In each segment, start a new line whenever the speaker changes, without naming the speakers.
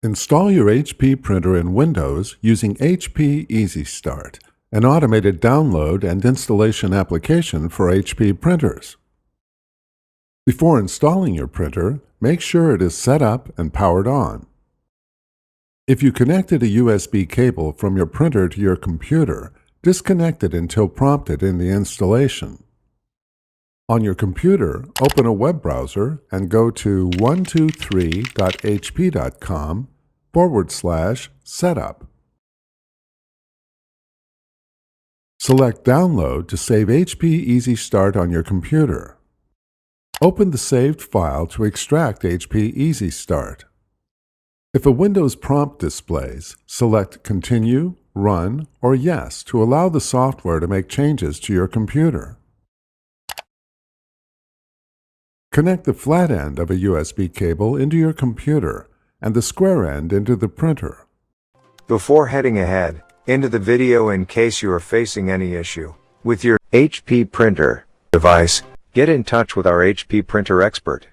Install your HP printer in Windows using HP Easy Start, an automated download and installation application for HP printers. Before installing your printer, make sure it is set up and powered on. If you connected a USB cable from your printer to your computer, disconnect it until prompted in the installation. On your computer, open a web browser and go to 123.hp.com/setup. Select Download to save HP Easy Start on your computer. Open the saved file to extract HP Easy Start. If a Windows prompt displays, select Continue, Run, or Yes to allow the software to make changes to your computer. Connect the flat end of a USB cable into your computer and the square end into the printer.
Before heading ahead into the video, in case you are facing any issue with your HP printer device, get in touch with our HP printer expert.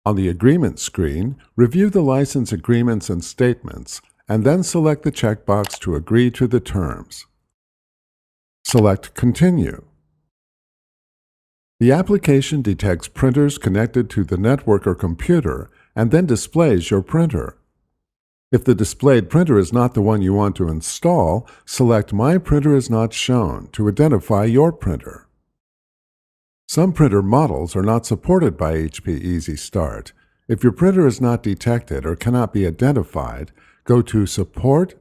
On the agreement screen, review the license agreements and statements, and then select the checkbox to agree to the terms. Select Continue. The application detects printers connected to the network or computer and then displays your printer. If the displayed printer is not the one you want to install, select My Printer is Not Shown to identify your printer. Some printer models are not supported by HP Easy Start. If your printer is not detected or cannot be identified, go to support.hp.com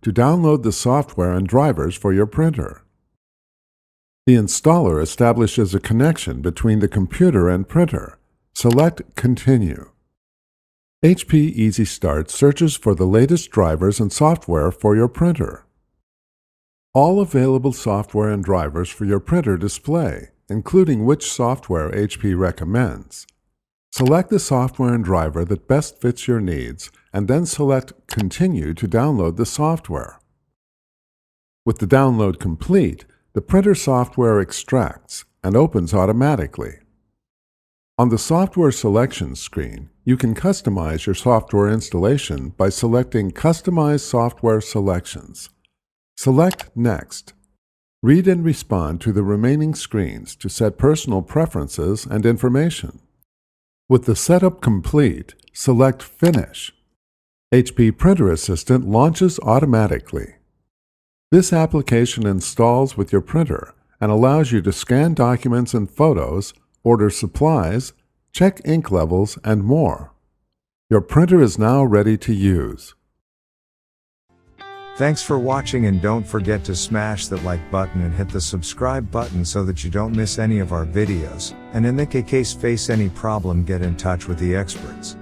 to download the software and drivers for your printer. The installer establishes a connection between the computer and printer. Select Continue. HP Easy Start searches for the latest drivers and software for your printer. All available software and drivers for your printer display, including which software HP recommends. Select the software and driver that best fits your needs, and then select Continue to download the software. With the download complete, the printer software extracts and opens automatically. On the Software Selection screen, you can customize your software installation by selecting Customize Software Selections. Select Next. Read and respond to the remaining screens to set personal preferences and information. With the setup complete, select Finish. HP Printer Assistant launches automatically. This application installs with your printer and allows you to scan documents and photos, order supplies, check ink levels, and more. Your printer is now ready to use.
Thanks for watching, and don't forget to smash that like button and hit the subscribe button so that you don't miss any of our videos. And in the case face any problem, get in touch with the experts.